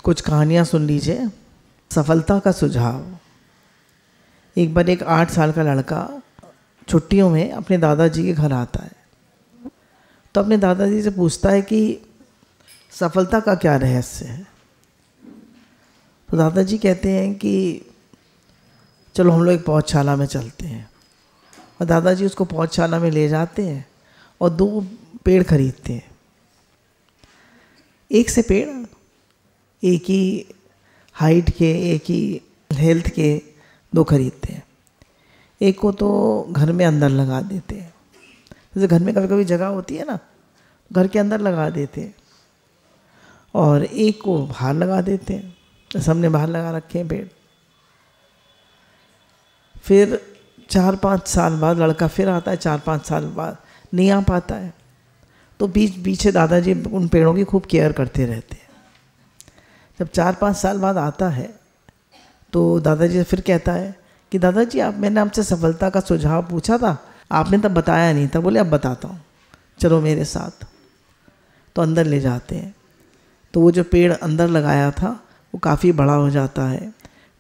कुछ कहानियाँ सुन लीजिए। सफलता का सुझाव। एक बार एक 8 साल का लड़का छुट्टियों में अपने दादाजी के घर आता है, तो अपने दादाजी से पूछता है कि सफलता का क्या रहस्य है। तो दादाजी कहते हैं कि चलो हम लोग एक पौधशाला में चलते हैं। और दादाजी उसको पौधशाला में ले जाते हैं और 2 पेड़ खरीदते हैं। एक से पेड़ एक ही हाइट के, एक ही हेल्थ के 2 खरीदते हैं। एक को तो घर में अंदर लगा देते हैं, जैसे घर में कभी कभी जगह होती है ना, घर के अंदर लगा देते हैं। और एक को बाहर लगा देते हैं, जैसे हमने बाहर लगा रखे हैं पेड़। फिर 4-5 साल बाद लड़का फिर आता है, 4-5 साल बाद नहीं आ पाता है, तो पीछे दादाजी उन पेड़ों की खूब केयर करते रहते हैं। जब 4-5 साल बाद आता है तो दादाजी से फिर कहता है कि दादाजी मैंने आपसे सफलता का सुझाव पूछा था, आपने तब बताया नहीं था। बोले अब बताता हूँ, चलो मेरे साथ। तो अंदर ले जाते हैं, तो वो जो पेड़ अंदर लगाया था वो काफ़ी बड़ा हो जाता है,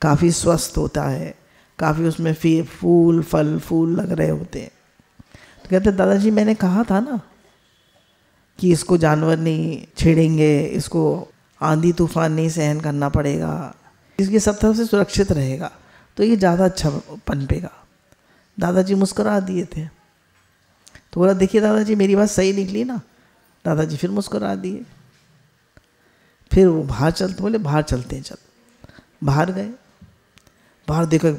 काफ़ी स्वस्थ होता है, काफ़ी उसमें फूल फल फूल लग रहे होते हैं। तो कहते दादाजी मैंने कहा था ना कि इसको जानवर नहीं छेड़ेंगे, इसको आंधी तूफान नहीं सहन करना पड़ेगा, इसकी सब तरफ से सुरक्षित रहेगा, तो ये ज़्यादा अच्छा पनपेगा। दादाजी मुस्कुरा दिए थे। तो बोला देखिए दादाजी मेरी बात सही निकली ना। दादाजी फिर मुस्कुरा दिए। फिर वो बाहर चलते, बोले बाहर चलते हैं, चल। बाहर गए, बाहर देखो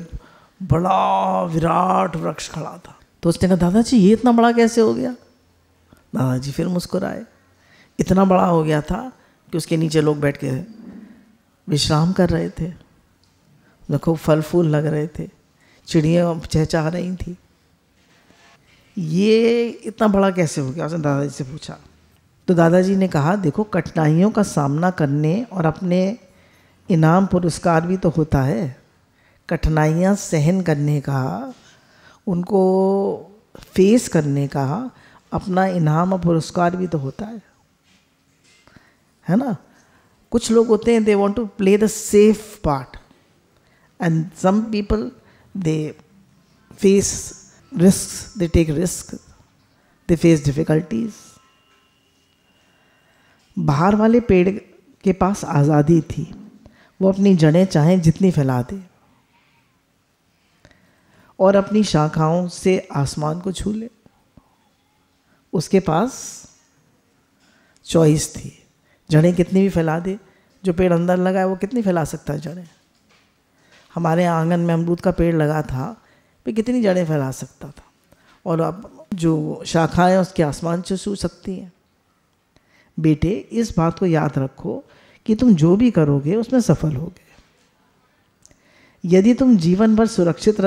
बड़ा विराट वृक्ष खड़ा था। तो उसने कहा दादाजी ये इतना बड़ा कैसे हो गया। दादाजी फिर मुस्कुराए। इतना बड़ा हो गया था कि उसके नीचे लोग बैठ के विश्राम कर रहे थे, देखो फल फूल लग रहे थे, चिड़ियाँ चहचहा रही थी। ये इतना बड़ा कैसे हो गया, उसने दादाजी से पूछा। तो दादाजी ने कहा देखो कठिनाइयों का सामना करने और अपने इनाम पुरस्कार भी तो होता है। कठिनाइयाँ सहन करने का, उनको फेस करने का अपना इनाम और पुरस्कार भी तो होता है ना। कुछ लोग होते हैं they want to play the safe part, and some people they face risk, they take risk, they face difficulties. बाहर वाले पेड़ के पास आज़ादी थी, वो अपनी जड़ें चाहें जितनी फैला दे और अपनी शाखाओं से आसमान को छू ले। उसके पास चॉइस थी, जड़ें कितनी भी फैला दे। जो पेड़ अंदर लगा है वो कितनी फैला सकता है जड़ें। हमारे आंगन में अमरूद का पेड़ लगा था, वो कितनी जड़ें फैला सकता था, और अब जो शाखाएं उसके आसमान से छू सकती हैं। बेटे इस बात को याद रखो कि तुम जो भी करोगे उसमें सफल होगे। यदि तुम जीवन भर सुरक्षित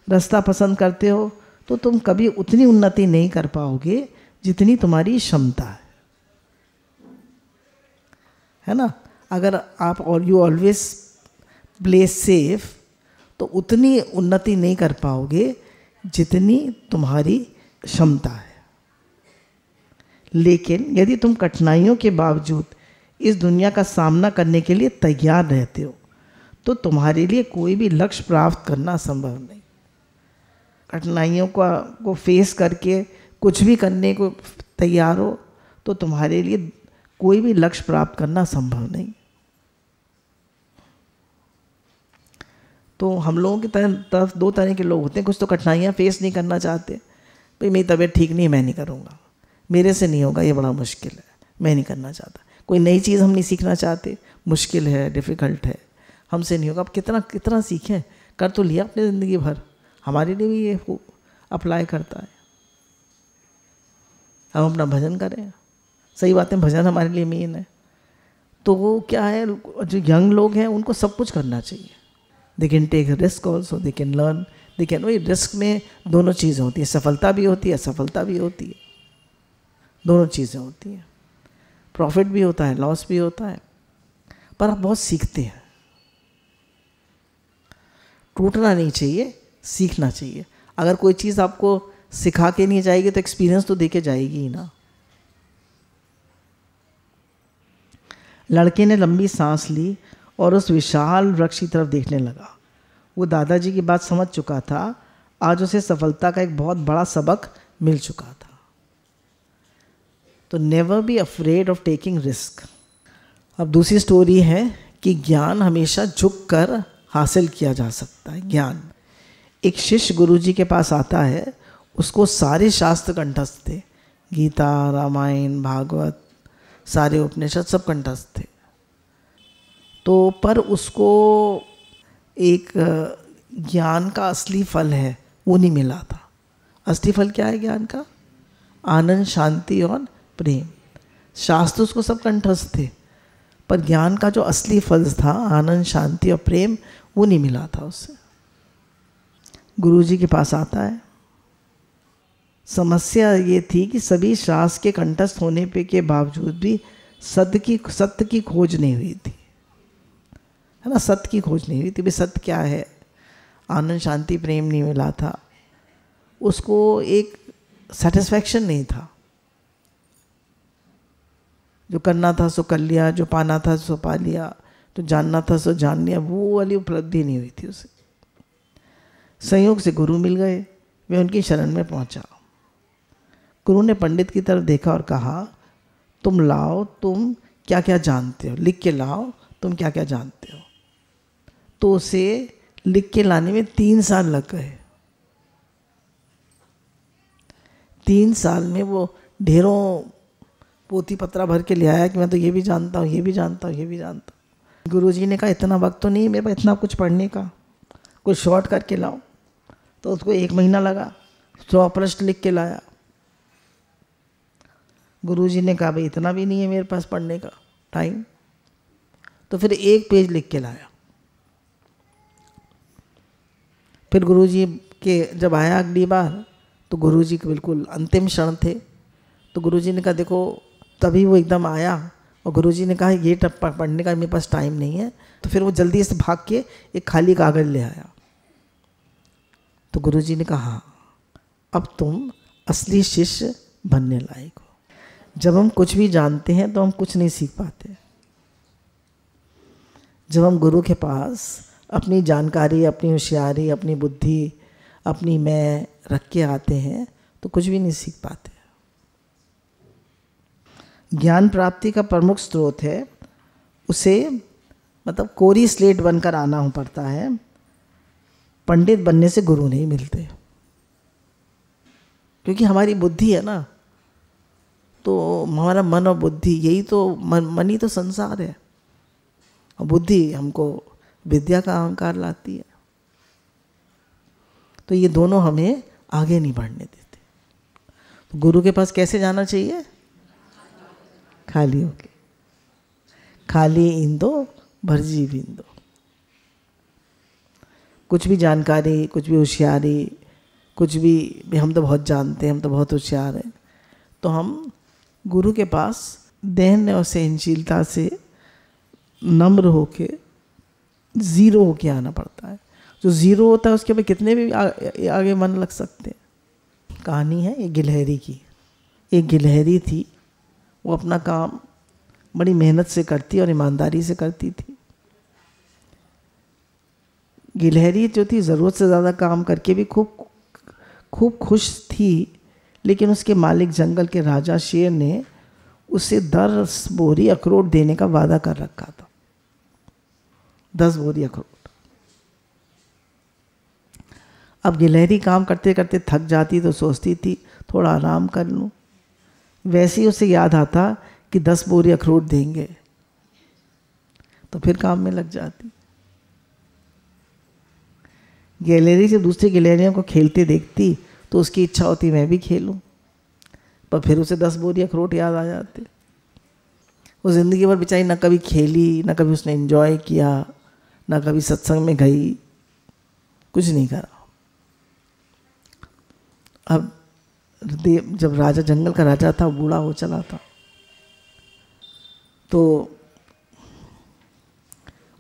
रास्ता पसंद करते हो तो तुम कभी उतनी उन्नति नहीं कर पाओगे जितनी तुम्हारी क्षमता है ना। अगर आप यू ऑलवेज प्ले सेफ तो उतनी उन्नति नहीं कर पाओगे जितनी तुम्हारी क्षमता है। लेकिन यदि तुम कठिनाइयों के बावजूद इस दुनिया का सामना करने के लिए तैयार रहते हो तो तुम्हारे लिए कोई भी लक्ष्य प्राप्त करना संभव नहीं। कठिनाइयों को फेस करके कुछ भी करने को तैयार हो तो तुम्हारे लिए कोई भी लक्ष्य प्राप्त करना संभव नहीं। तो हम लोगों की तरफ 2 तरह के लोग होते हैं। कुछ तो कठिनाइयाँ फेस नहीं करना चाहते, भाई मेरी तबीयत ठीक नहीं, मैं नहीं करूँगा, मेरे से नहीं होगा, ये बड़ा मुश्किल है, मैं नहीं करना चाहता। कोई नई चीज़ हम नहीं सीखना चाहते, मुश्किल है, डिफ़िकल्ट है, हमसे नहीं होगा। अब कितना सीखें, कर तो लिया अपनी ज़िंदगी भर, हमारे लिए भी ये अप्लाई करता है। हम अपना भजन करें, सही बात है, भजन हमारे लिए मेन है। तो वो क्या है, जो यंग लोग हैं उनको सब कुछ करना चाहिए। They can take risk also, they can learn, they can. वही रिस्क में दोनों चीज़ें होती है, सफलता भी होती है, असफलता भी होती है, दोनों चीज़ें होती हैं। प्रॉफिट भी होता है, लॉस भी होता है, पर आप बहुत सीखते हैं। टूटना नहीं चाहिए, सीखना चाहिए। अगर कोई चीज़ आपको सिखा के नहीं जाएगी तो एक्सपीरियंस तो दे के जाएगी ही ना। लड़के ने लंबी सांस ली और उस विशाल वृक्ष की तरफ देखने लगा। वो दादाजी की बात समझ चुका था। आज उसे सफलता का एक बहुत बड़ा सबक मिल चुका था। तो never be afraid of taking risk. अब दूसरी स्टोरी है कि ज्ञान हमेशा झुक कर हासिल किया जा सकता है। ज्ञान, एक शिष्य गुरुजी के पास आता है, उसको सारे शास्त्र कंठस्थ थे, गीता, रामायण, भागवत, सारे उपनिषद सब कंठस्थ थे। तो पर उसको एक ज्ञान का असली फल है वो नहीं मिला था। असली फल क्या है ज्ञान का? आनंद, शांति और प्रेम। शास्त्र उसको सब कंठस्थ थे, पर ज्ञान का जो असली फल था, आनंद, शांति और प्रेम, वो नहीं मिला था उसे। गुरुजी के पास आता है। समस्या ये थी कि सभी शास्त्र के कंठस्थ होने पे के बावजूद भी सत्य की खोज नहीं हुई थी, है ना। सत्य की खोज नहीं हुई थी। भाई सत्य क्या है? आनंद, शांति, प्रेम नहीं मिला था उसको। एक सेटिस्फैक्शन नहीं था। जो करना था सो कर लिया, जो पाना था सो पा लिया, जो जानना था सो जान लिया, वो वाली उपलब्धि नहीं हुई थी उसे। संयोग से गुरु मिल गए, वे उनकी शरण में पहुंचा। गुरु ने पंडित की तरफ देखा और कहा, तुम लाओ, तुम क्या क्या जानते हो, लिख के लाओ, तुम क्या क्या जानते हो। तो उसे लिख के लाने में 3 साल लग गए। 3 साल में वो ढेरों पोथी पत्रा भर के ले आया कि मैं तो ये भी जानता हूँ, ये भी जानता हूँ, ये भी जानता हूँ। गुरुजी ने कहा इतना वक्त तो नहीं मेरे पास इतना कुछ पढ़ने का, कुछ शॉर्ट करके लाओ। तो उसको 1 महीना लगा, 100 प्रश्न लिख के लाया। गुरुजी ने कहा भाई इतना भी नहीं है मेरे पास पढ़ने का टाइम। तो फिर 1 पेज लिख के लाया। फिर गुरुजी के जब आया अगली बार तो गुरुजी के बिल्कुल अंतिम क्षण थे। तो गुरुजी ने कहा देखो, तभी वो एकदम आया और गुरुजी ने कहा ये पढ़ने का मेरे पास टाइम नहीं है। तो फिर वो जल्दी से भाग के एक खाली कागज़ ले आया। तो गुरुजी ने कहा हाँ, अब तुम असली शिष्य बनने लायक हो। जब हम कुछ भी जानते हैं तो हम कुछ नहीं सीख पाते। जब हम गुरु के पास अपनी जानकारी, अपनी होशियारी, अपनी बुद्धि, अपनी मैं रख के आते हैं तो कुछ भी नहीं सीख पाते। ज्ञान प्राप्ति का प्रमुख स्रोत है, उसे मतलब कोरी स्लेट बनकर आना हो पड़ता है। पंडित बनने से गुरु नहीं मिलते, क्योंकि हमारी बुद्धि है ना, तो हमारा मन और बुद्धि, यही तो मन ही तो संसार है, और बुद्धि हमको विद्या का अहंकार लाती है। तो ये दोनों हमें आगे नहीं बढ़ने देते। तो गुरु के पास कैसे जाना चाहिए? खाली होके। खाली इंदो भरजी बिंदो। कुछ भी जानकारी, कुछ भी होशियारी, कुछ भी हम तो बहुत जानते हैं, हम तो बहुत होशियार हैं, तो हम गुरु के पास दहन और सहनशीलता से नम्र होके ज़ीरो होके आना पड़ता है। जो ज़ीरो होता है उसके बाद कितने भी आगे मन लग सकते हैं। कहानी है एक गिलहरी की। एक गिलहरी थी, वो अपना काम बड़ी मेहनत से करती और ईमानदारी से करती थी। गिलहरी जो थी ज़रूरत से ज़्यादा काम करके भी खूब खुश थी, लेकिन उसके मालिक जंगल के राजा शेर ने उसे 10 बोरी अखरोट देने का वादा कर रखा था। 10 बोरी अखरोट। अब गिलहरी काम करते करते थक जाती तो सोचती थी थोड़ा आराम कर लूं। वैसे ही उसे याद आता कि 10 बोरी अखरोट देंगे, तो फिर काम में लग जाती। गिलहरी से दूसरी गिलहरियों को खेलते देखती तो उसकी इच्छा होती मैं भी खेलूं, पर फिर उसे 10 बोरी अखरोट याद आ जाते। वो ज़िंदगी भर बेचारी ना कभी खेली, ना कभी उसने एंजॉय किया, ना कभी सत्संग में गई, कुछ नहीं करा। अब जब राजा, जंगल का राजा था, बूढ़ा हो चला था, तो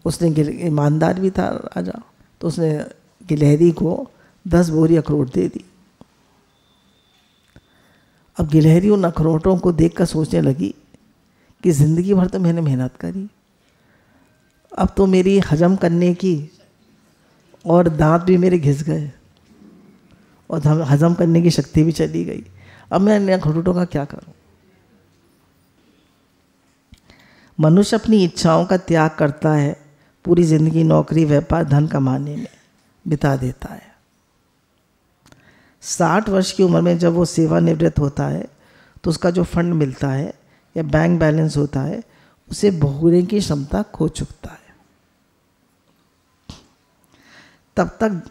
उसने, ईमानदार भी था राजा, तो उसने गिलहरी को 10 बोरी अखरोट दे दी। अब गिलहरी उन अखरोटों को देखकर सोचने लगी कि ज़िंदगी भर तो मैंने मेहनत करी, अब तो मेरी हजम करने की और दांत भी मेरे घिस गए और हजम करने की शक्ति भी चली गई, अब मैं नया घुटनों का क्या करूं। मनुष्य अपनी इच्छाओं का त्याग करता है, पूरी जिंदगी नौकरी व्यापार धन कमाने में बिता देता है। 60 वर्ष की उम्र में जब वो सेवानिवृत्त होता है तो उसका जो फंड मिलता है या बैंक बैलेंस होता है उसे भोगने की क्षमता खो चुकता है। तब तक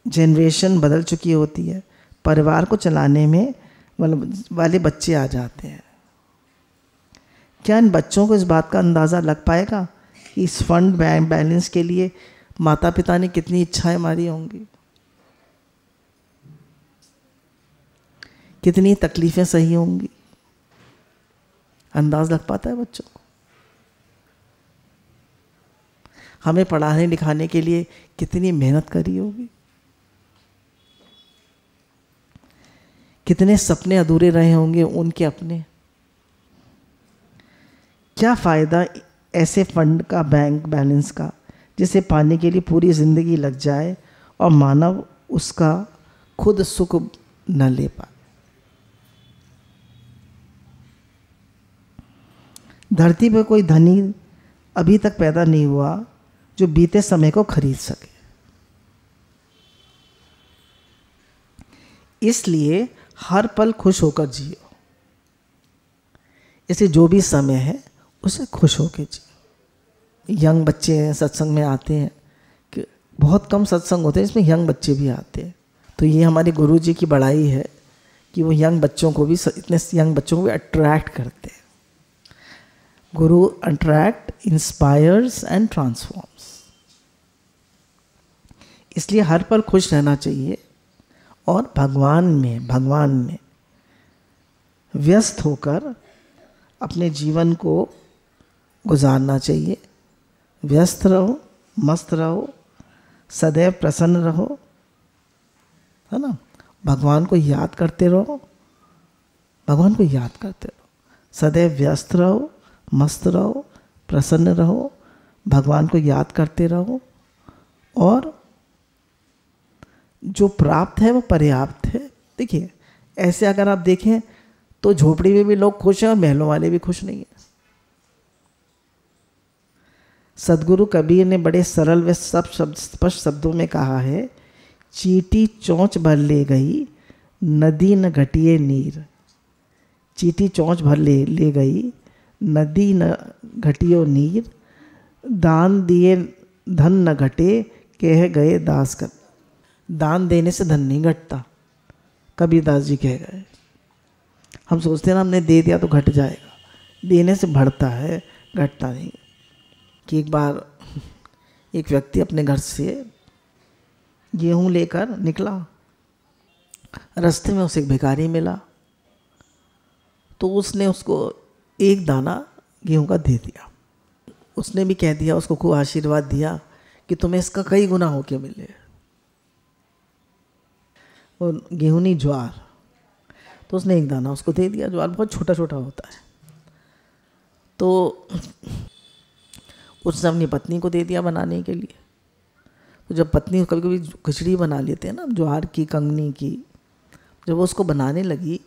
जनरेशन बदल चुकी होती है, परिवार को चलाने में वाले बच्चे आ जाते हैं। क्या इन बच्चों को इस बात का अंदाज़ा लग पाएगा कि इस फंड बैंक बैलेंस के लिए माता पिता ने कितनी इच्छाएं मारी होंगी, कितनी तकलीफ़ें सही होंगी? अंदाज लग पाता है बच्चों को? हमें पढ़ाने लिखाने के लिए कितनी मेहनत करी होगी, कितने सपने अधूरे रहे होंगे उनके अपने। क्या फ़ायदा ऐसे फंड का, बैंक बैलेंस का, जिसे पाने के लिए पूरी ज़िंदगी लग जाए और मानव उसका खुद सुख न ले पाए। धरती पर कोई धनी अभी तक पैदा नहीं हुआ जो बीते समय को खरीद सके। इसलिए हर पल खुश होकर जियो। इसलिए जो भी समय है उसे खुश होकर जियो। यंग बच्चे हैं सत्संग में आते हैं, कि बहुत कम सत्संग होते हैं इसमें यंग बच्चे भी आते हैं। तो ये हमारे गुरु जी की बड़ाई है कि वो यंग बच्चों को भी, इतने यंग बच्चों को भी अट्रैक्ट करते हैं। गुरु अट्रैक्ट, इंस्पायर्स एंड ट्रांसफॉर्म्स। इसलिए हर पल खुश रहना चाहिए और भगवान में व्यस्त होकर अपने जीवन को गुजारना चाहिए। व्यस्त रहो, मस्त रहो, सदैव प्रसन्न रहो, है ना। भगवान को याद करते रहो, भगवान को याद करते रहो, सदैव व्यस्त रहो, मस्त रहो, प्रसन्न रहो, भगवान को याद करते रहो। और जो प्राप्त है वो पर्याप्त है। देखिए, ऐसे अगर आप देखें तो झोपड़ी में भी लोग खुश हैं और महलों वाले भी खुश नहीं हैं। सदगुरु कबीर ने बड़े सरल व स्पष्ट शब्दों में कहा है, चींटी चोंच भर ले गई, नदी न घटिए नीर। चींटी चोंच भर ले गई, नदी न घटियो नीर। दान दिए धन न घटे, कह गए दास कर। दान देने से धन नहीं घटता, कबीरदास जी कह गए। हम सोचते हैं ना हमने दे दिया तो घट जाएगा, देने से बढ़ता है, घटता नहीं। कि एक बार एक व्यक्ति अपने घर से गेहूं लेकर निकला, रास्ते में उसे एक भिखारी मिला, तो उसने उसको एक दाना गेहूं का दे दिया। उसने भी कह दिया, उसको खूब आशीर्वाद दिया कि तुम्हें इसका कई गुना होके मिले। और गेहूं नहीं, ज्वार, तो उसने एक दाना उसको दे दिया। ज्वार बहुत छोटा छोटा होता है। तो उसने अपनी पत्नी को दे दिया बनाने के लिए। तो जब पत्नी कभी कभी खिचड़ी बना लेते हैं ना, ज्वार की, कंगनी की, जब वो उसको बनाने लगी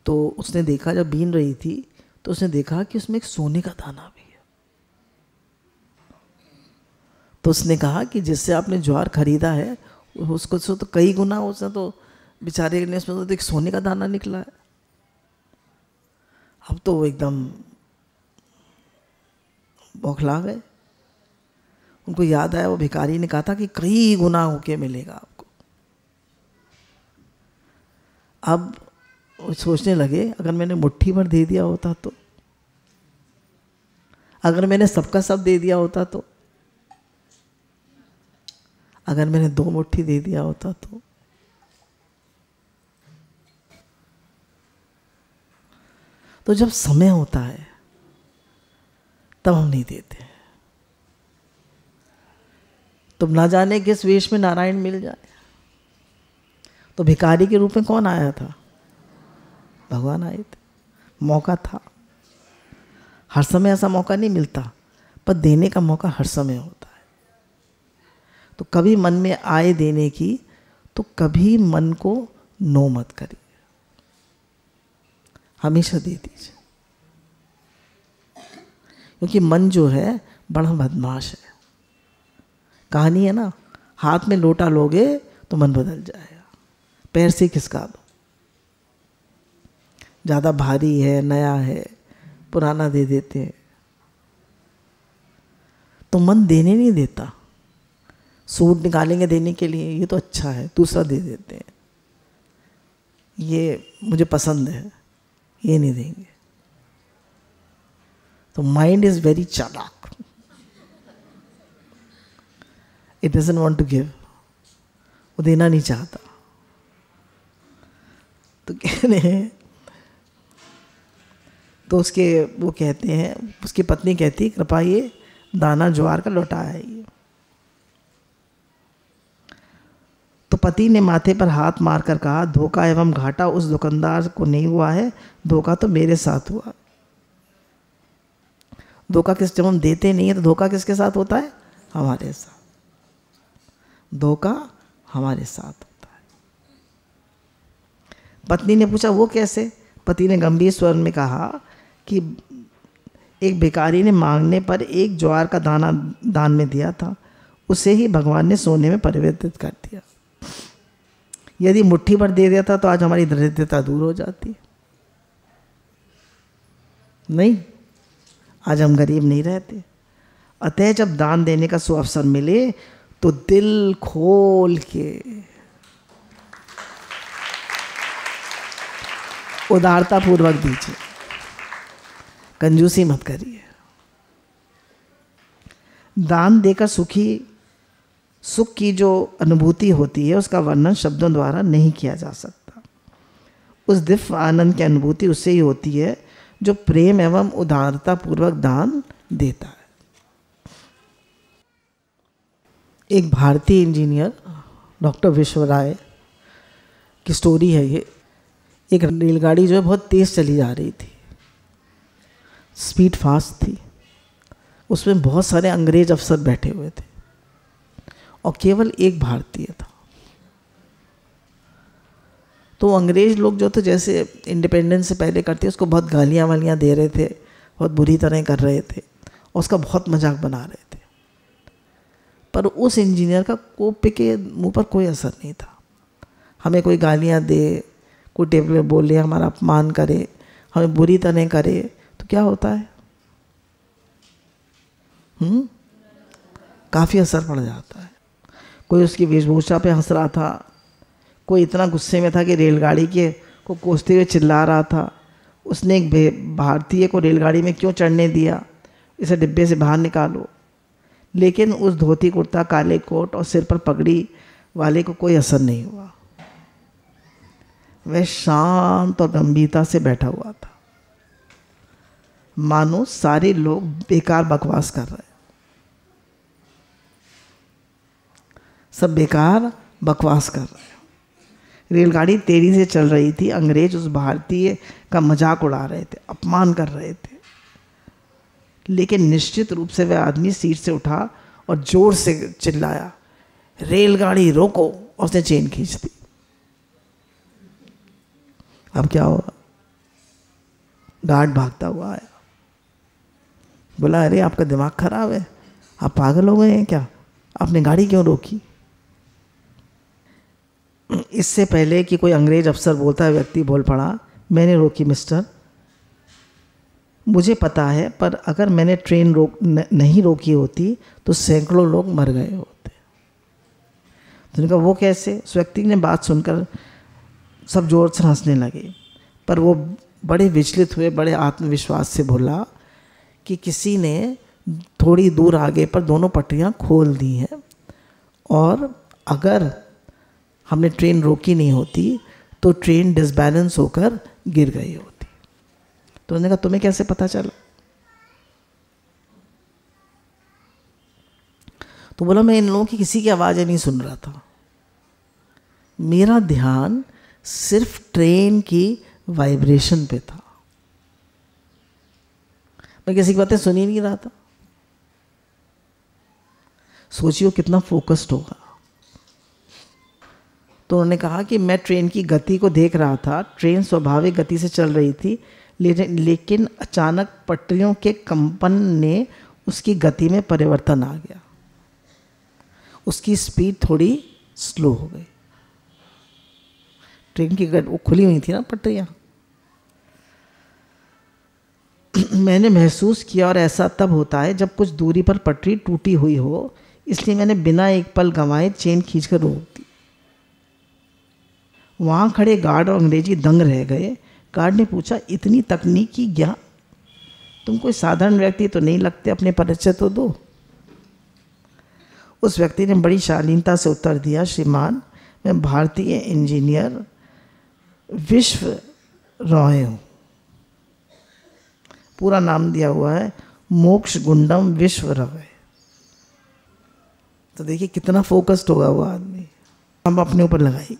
तो उसने देखा, जब बीन रही थी तो उसने देखा कि उसमें एक सोने का दाना भी है। तो उसने कहा कि जिससे आपने ज्वार खरीदा है उसको तो कई गुना, उसने तो बेचारे ने इसमें तो एक सोने का दाना निकला है। अब तो वो एकदम बौखला गए। उनको याद आया, वो भिखारी ने कहा था कि कई गुना होके मिलेगा आपको। अब वो सोचने लगे, अगर मैंने मुट्ठी भर दे दिया होता तो, अगर मैंने सबका सब दे दिया होता तो, अगर मैंने 2 मुट्ठी दे दिया होता तो जब समय होता है तब हम नहीं देते। तुम ना जाने किस वेश में नारायण मिल जाए। तो भिखारी के रूप में कौन आया था? भगवान आए थे, मौका था। हर समय ऐसा मौका नहीं मिलता, पर देने का मौका हर समय होता है। तो कभी मन में आए देने की, तो कभी मन को नो मत करिए, हमेशा दे दीजिए। क्योंकि मन जो है बड़ा बदमाश है। कहानी है ना, हाथ में लोटा लोगे तो मन बदल जाएगा, पैर से खिसका दो, ज़्यादा भारी है, नया है, पुराना दे देते हैं तो मन देने नहीं देता। सूट निकालेंगे देने के लिए, ये तो अच्छा है, दूसरा दे देते हैं, ये मुझे पसंद है, ये नहीं देंगे। तो माइंड इज वेरी चालाक, it doesn't want to give, वो देना नहीं चाहता। तो कह रहे हैं, तो उसके वो कहते हैं, उसकी पत्नी कहती है कृपा ये दाना ज्वार का लौटाया है। तो पति ने माथे पर हाथ मारकर कहा, धोखा एवं घाटा उस दुकानदार को नहीं हुआ है, धोखा तो मेरे साथ हुआ। धोखा जब हम देते नहीं है तो धोखा किसके साथ होता है? हमारे साथ। धोखा हमारे साथ होता है। पत्नी ने पूछा वो कैसे? पति ने गंभीर स्वर में कहा कि एक भिखारी ने मांगने पर एक ज्वार का दाना दान में दिया था, उसे ही भगवान ने सोने में परिवर्तित कर दिया। यदि मुट्ठी भर दे दिया था तो आज हमारी दरिद्रता दूर हो जाती। नहीं, आज हम गरीब नहीं रहते। अतः जब दान देने का सुअवसर मिले तो दिल खोल के उदारता पूर्वक दीजिए, कंजूसी मत करिए। दान देकर सुख की जो अनुभूति होती है उसका वर्णन शब्दों द्वारा नहीं किया जा सकता। उस दिव्य आनंद की अनुभूति उससे ही होती है जो प्रेम एवं उदारता पूर्वक दान देता है। एक भारतीय इंजीनियर डॉक्टर विश्व राय की स्टोरी है ये। एक रेलगाड़ी जो है बहुत तेज़ चली जा रही थी, स्पीड फास्ट थी, उसमें बहुत सारे अंग्रेज अफसर बैठे हुए थे और केवल एक भारतीय था। तो अंग्रेज लोग जो थे जैसे इंडिपेंडेंस से पहले करते उसको बहुत गालियाँ वालियाँ दे रहे थे, बहुत बुरी तरह कर रहे थे और उसका बहुत मजाक बना रहे थे। पर उस इंजीनियर का कोप के मुंह पर कोई असर नहीं था। हमें कोई गालियाँ दे, कोई टेबल पे बोले, हमारा अपमान करे, हमें बुरी तरह करे तो क्या होता है? काफ़ी असर पड़ जाता है। कोई उसकी वेशभूषा पे हंस रहा था, कोई इतना गुस्से में था कि रेलगाड़ी के को कोसते हुए चिल्ला रहा था, उसने एक भारतीय को रेलगाड़ी में क्यों चढ़ने दिया, इसे डिब्बे से बाहर निकालो। लेकिन उस धोती कुर्ता, काले कोट और सिर पर पगड़ी वाले को कोई असर नहीं हुआ। वह शांत और गंभीरता से बैठा हुआ था, मानो सारे लोग बेकार बकवास कर रहे हैं। सब बेकार बकवास कर रहे हैं। रेलगाड़ी तेजी से चल रही थी। अंग्रेज उस भारतीय का मजाक उड़ा रहे थे, अपमान कर रहे थे। लेकिन निश्चित रूप से वह आदमी सीट से उठा और जोर से चिल्लाया, रेलगाड़ी रोको, और उसने चेन खींच दी। अब क्या हुआ? गार्ड भागता हुआ आया, बोला अरे आपका दिमाग खराब है, आप पागल हो गए हैं क्या? आपने गाड़ी क्यों रोकी? इससे पहले कि कोई अंग्रेज अफसर बोलता है, व्यक्ति बोल पड़ा, मैंने रोकी मिस्टर, मुझे पता है, पर अगर मैंने ट्रेन नहीं रोकी होती तो सैकड़ों लोग मर गए होते। तो उन्होंने कहा वो कैसे? उस व्यक्ति ने बात सुनकर सब जोर से हंसने लगे, पर वो बड़े विचलित हुए, बड़े आत्मविश्वास से बोला कि किसी ने थोड़ी दूर आगे पर दोनों पटरियां खोल दी हैं और अगर हमने ट्रेन रोकी नहीं होती तो ट्रेन डिसबैलेंस होकर गिर गई होती। तो उन्होंने कहा तुम्हें कैसे पता चला? तो बोला मैं इन लोगों की किसी की आवाज़ें नहीं सुन रहा था, मेरा ध्यान सिर्फ ट्रेन की वाइब्रेशन पे था। मैं किसी की बातें सुन ही नहीं रहा था। सोचियो कितना फोकस्ड होगा। तो उन्होंने कहा कि मैं ट्रेन की गति को देख रहा था, ट्रेन स्वाभाविक गति से चल रही थी, लेकिन अचानक पटरियों के कंपन ने उसकी गति में परिवर्तन आ गया, उसकी स्पीड थोड़ी स्लो हो गई। ट्रेन की वो खुली हुई थी ना पटरियाँ। मैंने महसूस किया, और ऐसा तब होता है जब कुछ दूरी पर पटरी टूटी हुई हो, इसलिए मैंने बिना एक पल गंवाए चेन खींचकर रोक दी। वहाँ खड़े गार्ड और अंग्रेजी दंग रह गए। गार्ड ने पूछा, इतनी तकनीकी ज्ञान, तुम कोई साधारण व्यक्ति तो नहीं लगते, अपने परिचय तो दो। उस व्यक्ति ने बड़ी शालीनता से उत्तर दिया, श्रीमान, मैं भारतीय इंजीनियर विश्व रॉय हूँ। पूरा नाम दिया हुआ है, मोक्ष गुंडम विश्व रॉय। तो देखिए कितना फोकस्ड होगा वो आदमी। हम अपने ऊपर लगाइए,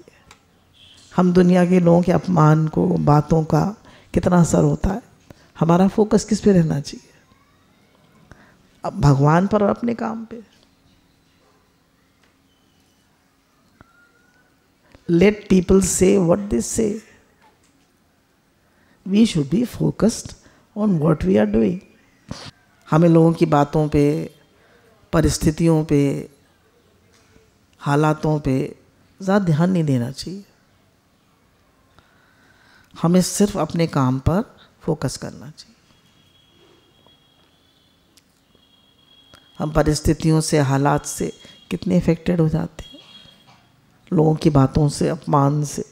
हम दुनिया के लोगों के अपमान को, बातों का कितना असर होता है। हमारा फोकस किस पे रहना चाहिए? अब भगवान पर और अपने काम पे। Let people say what they say, we should be focused on what we are doing. हमें लोगों की बातों पे, परिस्थितियों पे, हालातों पे ज़्यादा ध्यान नहीं देना चाहिए। हमें सिर्फ अपने काम पर फोकस करना चाहिए। हम परिस्थितियों से, हालात से कितने इफेक्टेड हो जाते हैं, लोगों की बातों से, अपमान से।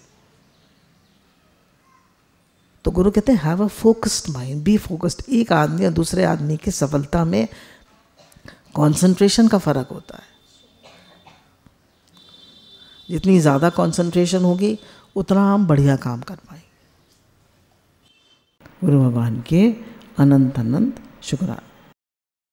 तो गुरु कहते हैं have a focused mind, be focused. एक आदमी और दूसरे आदमी की सफलता में कंसंट्रेशन का फर्क होता है। जितनी ज़्यादा कंसंट्रेशन होगी उतना हम बढ़िया काम कर पाएंगे। गुरु भगवान के अनंत अनंत शुक्राना।